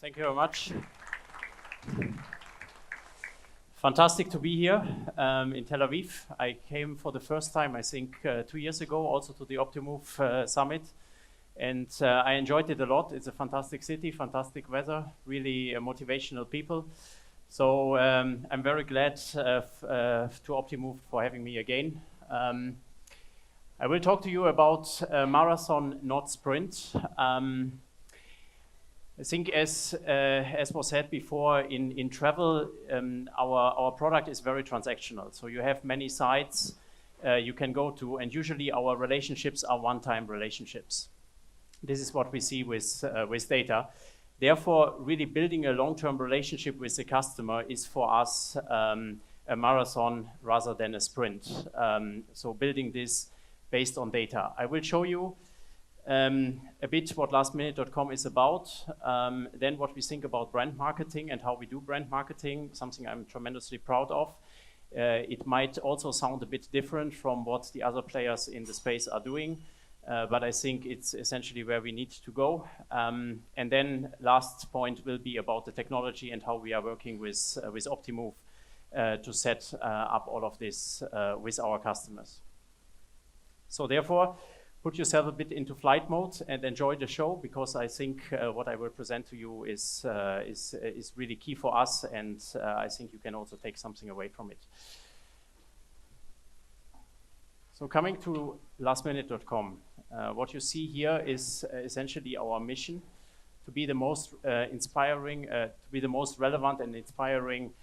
Thank you very much. Fantastic to be here in Tel Aviv. I came for the first time, I think, 2 years ago, also to the Optimove Summit. And I enjoyed it a lot. It's a fantastic city, fantastic weather, really motivational people. So I'm very glad to Optimove for having me again. I will talk to you about marathon, not sprint. I think as was said before, in travel, our product is very transactional. So you have many sites you can go to, and usually our relationships are one-time relationships. This is what we see with data. Therefore, really building a long-term relationship with the customer is for us a marathon rather than a sprint. So building this based on data. I will show you a bit what lastminute.com is about, then what we think about brand marketing and how we do brand marketing, something I'm tremendously proud of. It might also sound a bit different from what the other players in the space are doing, but I think it's essentially where we need to go. And then last point will be about the technology and how we are working with Optimove to set up all of this with our customers. So therefore, put yourself a bit into flight mode and enjoy the show, because I think what I will present to you is really key for us, and I think you can also take something away from it. So coming to lastminute.com, what you see here is essentially our mission to be the most inspiring, to be the most relevant and inspiring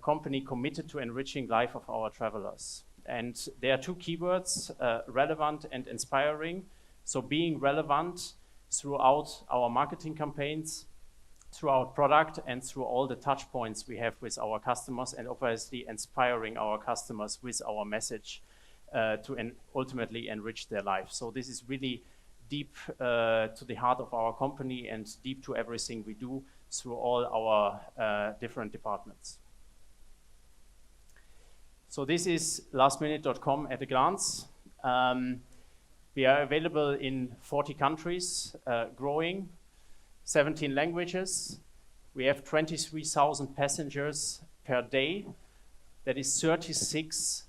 company committed to enriching life of our travelers. And there are two keywords, relevant and inspiring. So being relevant throughout our marketing campaigns, through our product, and through all the touch points we have with our customers, and obviously inspiring our customers with our message to ultimately enrich their life. So this is really deep to the heart of our company and deep to everything we do through all our different departments. So this is lastminute.com at a glance. We are available in 40 countries, growing, 17 languages. We have 23,000 passengers per day. That is 36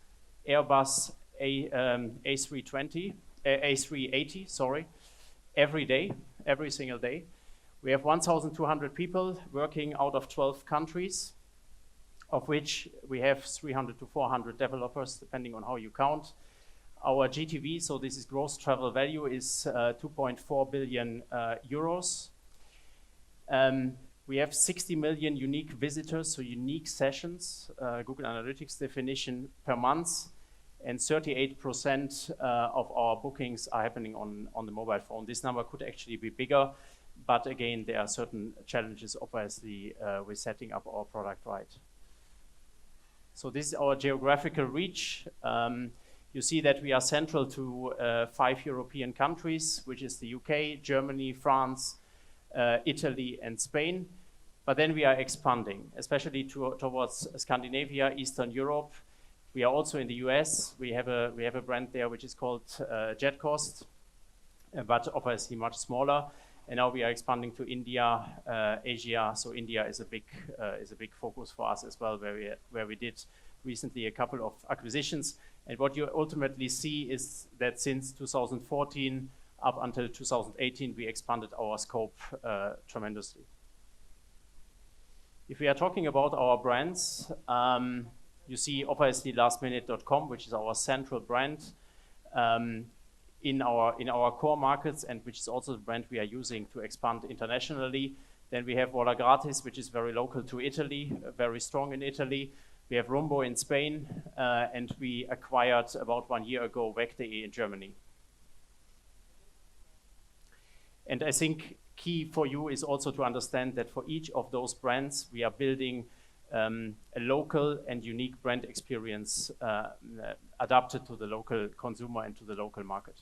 Airbus A380, sorry, every day, every single day. We have 1,200 people working out of 12 countries, of which we have 300 to 400 developers, depending on how you count. Our GTV, so this is gross travel value, is 2.4 billion euros. We have 60 million unique visitors, so unique sessions, Google Analytics definition, per month, and 38% of our bookings are happening on the mobile phone. This number could actually be bigger, but again, there are certain challenges, obviously, with setting up our product right. So this is our geographical reach. You see that we are central to 5 European countries, which is the UK, Germany, France, Italy, and Spain. But then we are expanding, especially towards Scandinavia, Eastern Europe. We are also in the US. We have a brand there which is called JetCost, but obviously much smaller. And now we are expanding to India, Asia. So India is a big focus for us as well, where we did recently a couple of acquisitions. And what you ultimately see is that since 2014 up until 2018, we expanded our scope tremendously. If we are talking about our brands, you see obviously lastminute.com, which is our central brand. In our core markets, and which is also the brand we are using to expand internationally. Then we have Vola Gratis, which is very local to Italy, very strong in Italy. We have Rumbo in Spain, and we acquired about 1 year ago Weg.de in Germany. And I think key for you is also to understand that for each of those brands, we are building a local and unique brand experience adapted to the local consumer and to the local market.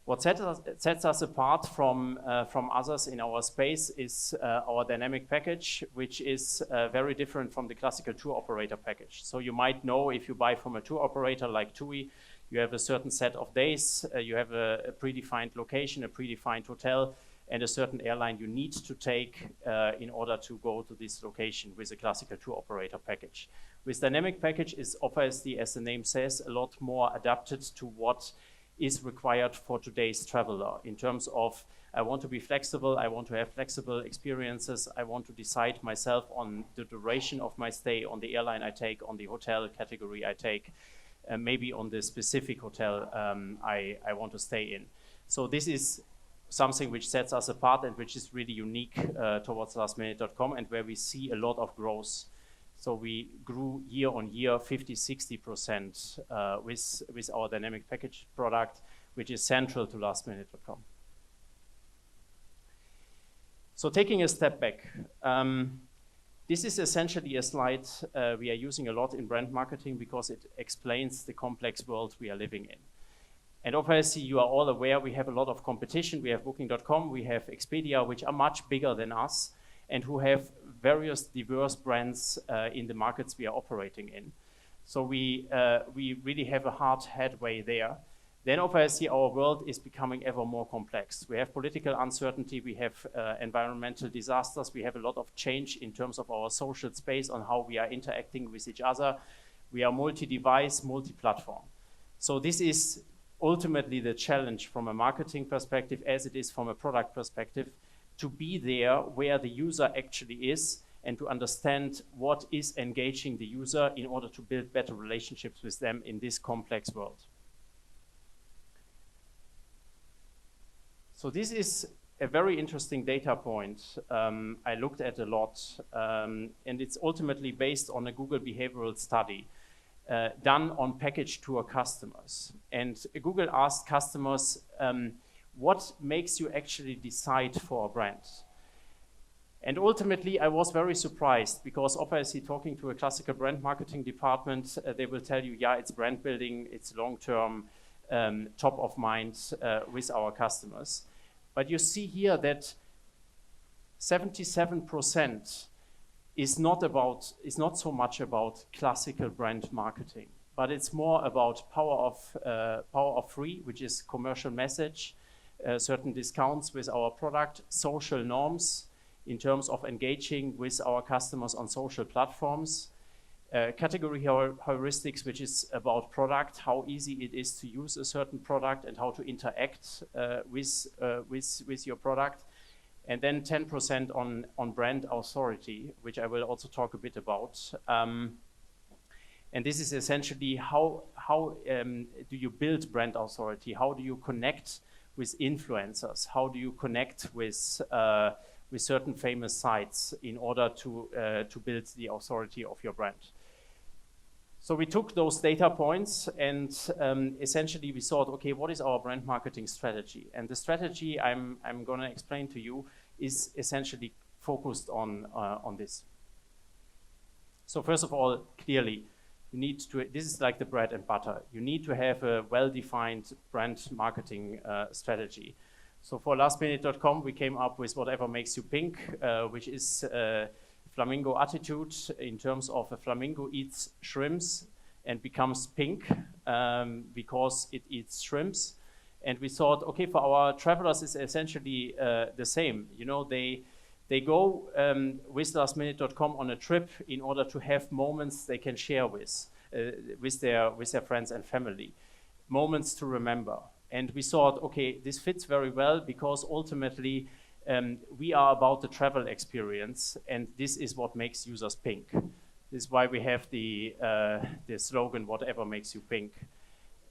What sets us apart from others in our space is our dynamic package, which is very different from the classical tour operator package. So you might know, if you buy from a tour operator like TUI, you have a certain set of days, you have a predefined location, a predefined hotel, and a certain airline you need to take in order to go to this location with a classical tour operator package. With dynamic package is obviously, as the name says, a lot more adapted to what is required for today's traveler in terms of I want to be flexible, I want to have flexible experiences, I want to decide myself on the duration of my stay, on the airline I take, on the hotel category I take, maybe on the specific hotel I want to stay in. So this is something which sets us apart and which is really unique towards lastminute.com, and where we see a lot of growth. So we grew year on year 50–60% with our dynamic package product, which is central to lastminute.com. So taking a step back, this is essentially a slide we are using a lot in brand marketing because it explains the complex world we are living in. And obviously you are all aware we have a lot of competition. We have Booking.com, we have Expedia, which are much bigger than us and who have various diverse brands in the markets we are operating in. So we really have a hard headway there. Then obviously our world is becoming ever more complex. We have political uncertainty, we have environmental disasters, we have a lot of change in terms of our social space on how we are interacting with each other. We are multi-device, multi-platform. So this is ultimately the challenge from a marketing perspective as it is from a product perspective, to be there where the user actually is and to understand what is engaging the user in order to build better relationships with them in this complex world. So this is a very interesting data point I looked at a lot, and it's ultimately based on a Google behavioral study done on package tour customers. And Google asked customers, what makes you actually decide for a brand? And ultimately, I was very surprised because obviously talking to a classical brand marketing department, they will tell you, yeah, it's brand building, it's long-term, top of mind with our customers. But you see here that 77% is not so much about classical brand marketing, but it's more about power of free, which is commercial message, certain discounts with our product, social norms in terms of engaging with our customers on social platforms, category heuristics, which is about product, how easy it is to use a certain product and how to interact with your product. And then 10% on brand authority, which I will also talk a bit about. And this is essentially how do you build brand authority? How do you connect with influencers? How do you connect with certain famous sites in order to build the authority of your brand? So we took those data points and essentially we thought, okay, what is our brand marketing strategy? And the strategy I'm going to explain to you is essentially focused on this. So first of all, clearly, you need to, this is like the bread and butter. You need to have a well-defined brand marketing strategy. So for lastminute.com, we came up with whatever makes you pink, which is flamingo attitude in terms of a flamingo eats shrimps and becomes pink because it eats shrimps. And we thought, okay, for our travelers, it's essentially the same. You know, they go with lastminute.com on a trip in order to have moments they can share with their friends and family, moments to remember. And we thought, okay, this fits very well because ultimately we are about the travel experience, and this is what makes users pink. This is why we have the slogan, whatever makes you pink.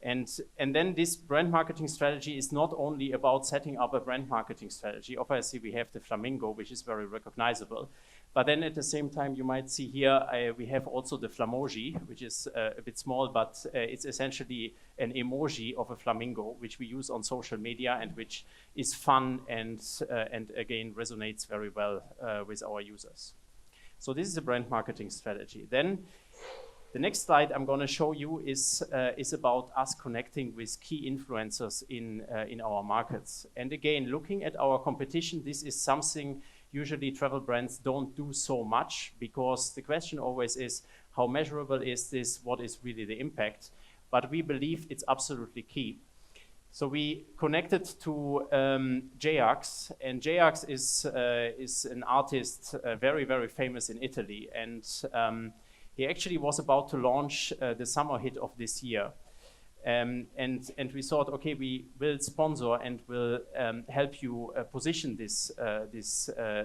And then this brand marketing strategy is not only about setting up a brand marketing strategy. Obviously, we have the flamingo, which is very recognizable. But then at the same time, you might see here, we have also the flamoji, which is a bit small, but it's essentially an emoji of a flamingo, which we use on social media and which is fun and again, resonates very well with our users. So this is a brand marketing strategy. Then the next slide I'm going to show you is about us connecting with key influencers in our markets. And again, looking at our competition, this is something usually travel brands don't do so much, because the question always is, how measurable is this? What is really the impact? But we believe it's absolutely key. So we connected to J-Ax, and J-Ax is an artist very, very famous in Italy, and he actually was about to launch the summer hit of this year. And we thought, okay, we will sponsor and will help you position this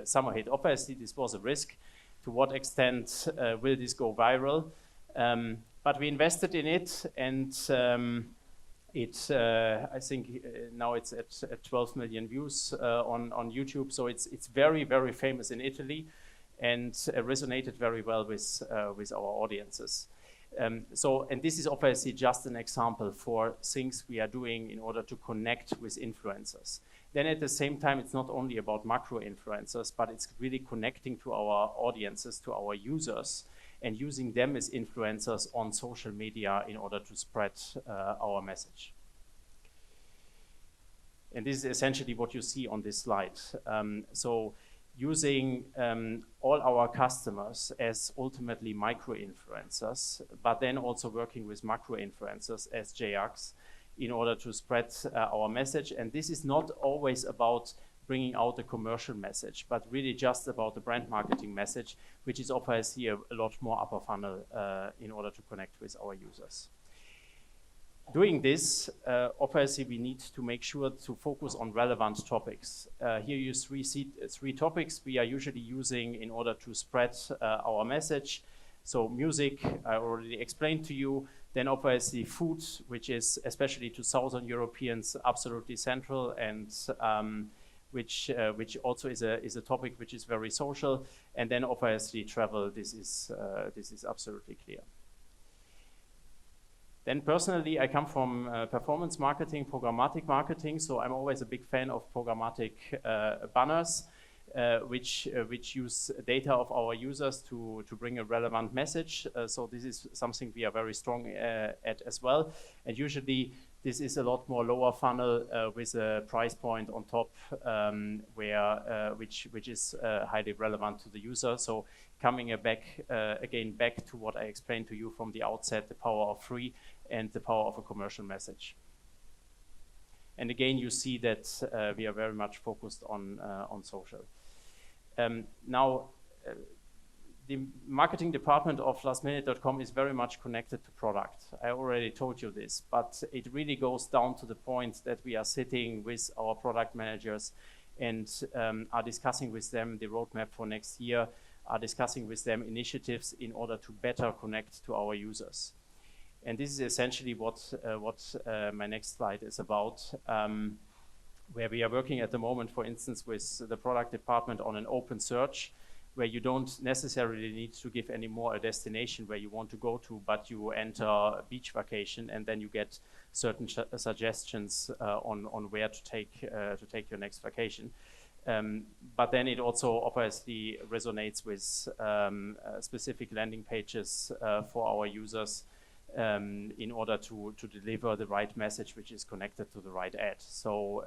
summer hit. Obviously, this was a risk. To what extent will this go viral? But we invested in it, and I think now it's at 12 million views on YouTube. So it's very, very famous in Italy, and resonated very well with our audiences. And this is obviously just an example for things we are doing in order to connect with influencers. Then at the same time, it's not only about macro influencers, but it's really connecting to our audiences, to our users, and using them as influencers on social media in order to spread our message. And this is essentially what you see on this slide. So using all our customers as ultimately micro-influencers, but then also working with macro-influencers as J-Ax in order to spread our message. And this is not always about bringing out a commercial message, but really just about the brand marketing message, which is obviously a lot more upper funnel in order to connect with our users. Doing this, obviously we need to make sure to focus on relevant topics. Here you see three topics we are usually using in order to spread our message. So music, I already explained to you. Then obviously food, which is especially to Southern Europeans absolutely central, and which also is a topic which is very social. And then obviously travel. This is absolutely clear. Then personally, I come from performance marketing, programmatic marketing, so I'm always a big fan of programmatic banners, which use data of our users to bring a relevant message. So this is something we are very strong at as well. And usually this is a lot more lower funnel with a price point on top, which is highly relevant to the user. So coming back to what I explained to you from the outset, the power of free and the power of a commercial message. And again, you see that we are very much focused on social. Now, the marketing department of lastminute.com is very much connected to product. I already told you this, but it really goes down to the point that we are sitting with our product managers and are discussing with them the roadmap for next year, are discussing with them initiatives in order to better connect to our users. And this is essentially what my next slide is about, where we are working at the moment, for instance, with the product department on an open search, where you don't necessarily need to give any more a destination where you want to go to, but you enter a beach vacation and then you get certain suggestions on where to take your next vacation. But then it also obviously resonates with specific landing pages for our users in order to deliver the right message which is connected to the right ad. So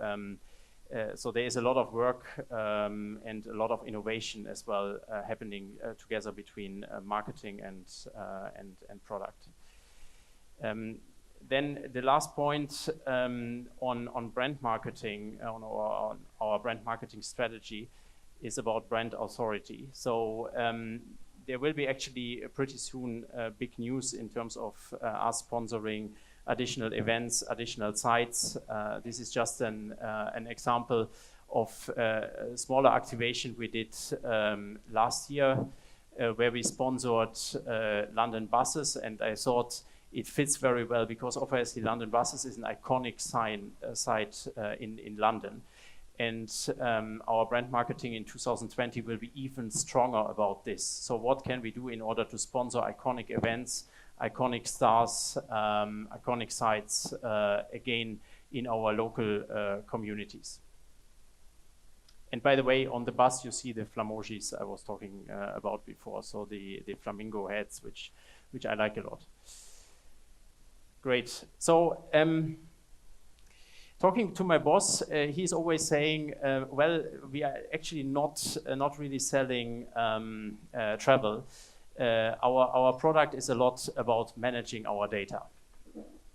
there is a lot of work and a lot of innovation as well happening together between marketing and product. Then the last point on brand marketing, on our brand marketing strategy, is about brand authority. So there will be actually pretty soon big news in terms of us sponsoring additional events, additional sites. This is just an example of a smaller activation we did last year, where we sponsored London buses, and I thought it fits very well because obviously London buses is an iconic site in London. And our brand marketing in 2020 will be even stronger about this. So what can we do in order to sponsor iconic events, iconic stars, iconic sites, again, in our local communities? And by the way, on the bus, you see the flamojis I was talking about before, so the flamingo heads, which I like a lot. Great. So, talking to my boss, he's always saying, well, we are actually not really selling travel. Our product is a lot about managing our data.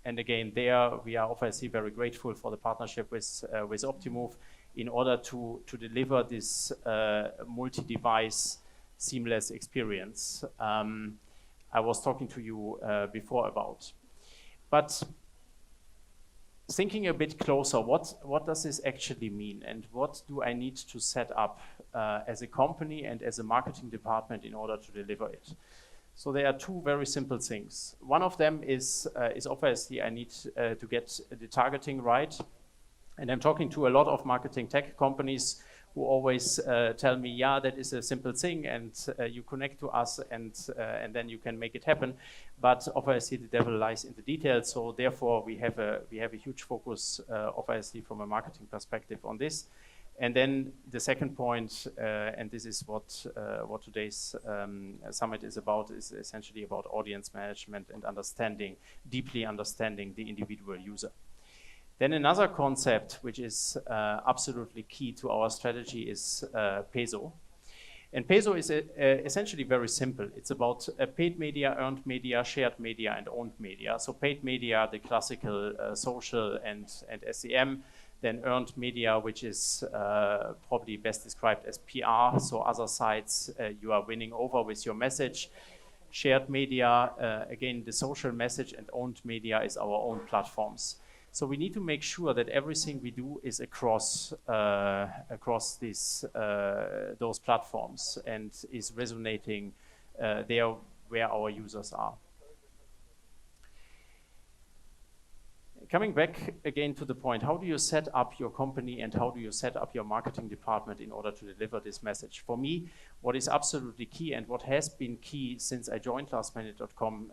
and again, there we are obviously very grateful for the partnership with Optimove in order to deliver this multi-device seamless experience I was talking to you before about. But thinking a bit closer, what does this actually mean, and what do I need to set up as a company and as a marketing department in order to deliver it? So there are two very simple things. One of them is obviously I need to get the targeting right. And I'm talking to a lot of marketing tech companies who always tell me, yeah, that is a simple thing, and you connect to us, and then you can make it happen. But obviously, the devil lies in the details. So therefore, we have a huge focus, obviously, from a marketing perspective on this. And then the second point, and this is what today's summit is about, is essentially about audience management and deeply understanding the individual user. Then another concept which is absolutely key to our strategy is PESO. And PESO is essentially very simple. It's about paid media, earned media, shared media, and owned media. So paid media, the classical social and SEM. Then earned media, which is probably best described as PR. So other sites you are winning over with your message. Shared media, again, the social message, and owned media is our own platforms. So we need to make sure that everything we do is across those platforms and is resonating there where our users are. Coming back again to the point, how do you set up your company and how do you set up your marketing department in order to deliver this message? For me, what is absolutely key and what has been key since I joined lastminute.com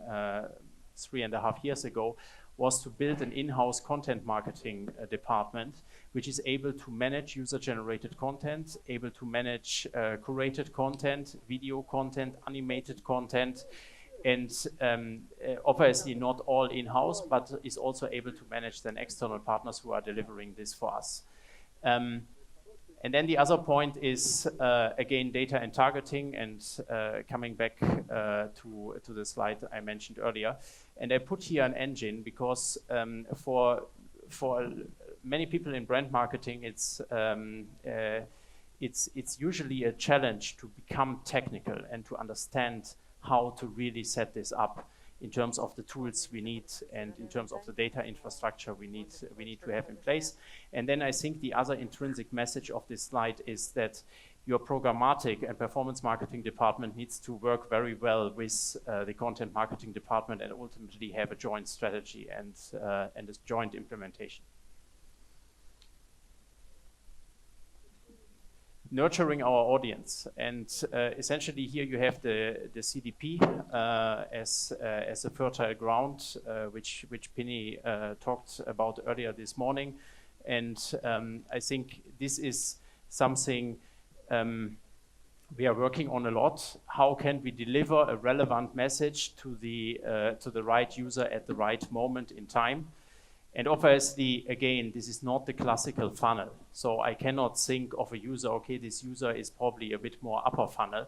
3.5 years ago was to build an in-house content marketing department, which is able to manage user-generated content, able to manage curated content, video content, animated content, and obviously not all in-house, but is also able to manage then external partners who are delivering this for us. And then the other point is, again, data and targeting, and coming back to the slide I mentioned earlier. And I put here an engine because for many people in brand marketing, it's usually a challenge to become technical and to understand how to really set this up in terms of the tools we need and in terms of the data infrastructure we need to have in place. And then I think the other intrinsic message of this slide is that your programmatic and performance marketing department needs to work very well with the content marketing department and ultimately have a joint strategy and a joint implementation. Nurturing our audience, and essentially here you have the CDP as a fertile ground, which Penny talked about earlier this morning, and I think this is something we are working on a lot. How can we deliver a relevant message to the right user at the right moment in time? And obviously, again, this is not the classical funnel. So I cannot think of a user, okay, this user is probably a bit more upper funnel.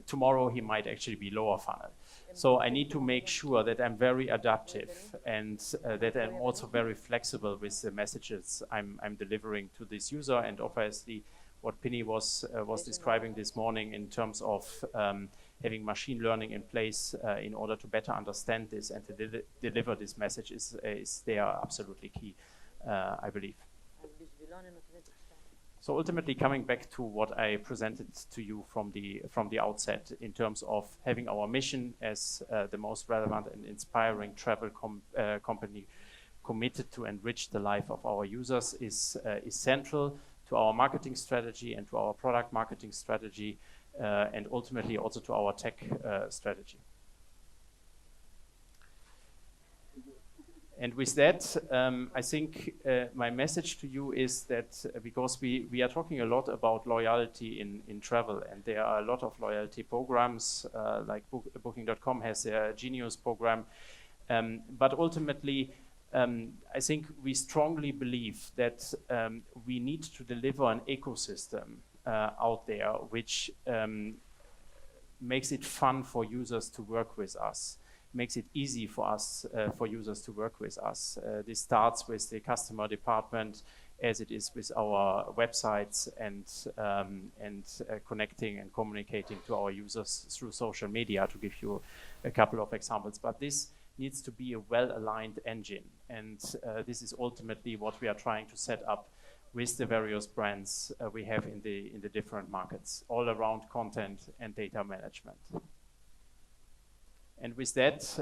Tomorrow he might actually be lower funnel. So I need to make sure that I'm very adaptive and that I'm also very flexible with the messages I'm delivering to this user. And obviously, what Penny was describing this morning in terms of having machine learning in place in order to better understand this and to deliver this message is they are absolutely key, I believe. So ultimately, coming back to what I presented to you from the outset in terms of having our mission as the most relevant and inspiring travel company committed to enrich the life of our users is central to our marketing strategy and to our product marketing strategy, and ultimately also to our tech strategy. And with that, I think my message to you is that because we are talking a lot about loyalty in travel, and there are a lot of loyalty programs, like Booking.com has their Genius program, but ultimately, I think we strongly believe that we need to deliver an ecosystem out there which makes it fun for users to work with us. makes it easy for us, for users to work with us. This starts with the customer department, as it is with our websites, and connecting and communicating to our users through social media, to give you a couple of examples. But this needs to be a well-aligned engine, and this is ultimately what we are trying to set up with the various brands we have in the different markets, all around content and data management. And with that,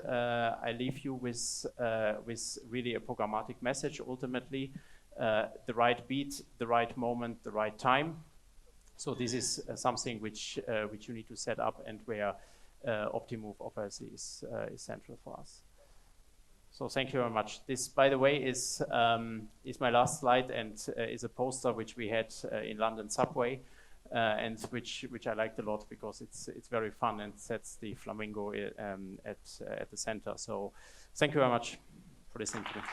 I leave you with really a programmatic message. Ultimately, the right beat, the right moment, the right time. So this is something which you need to set up, and where Optimove obviously is central for us. So thank you very much. This, by the way, is my last slide, and is a poster which we had in London subway, and which I liked a lot, because it's very fun and sets the flamingo at the center. So thank you very much for listening to me.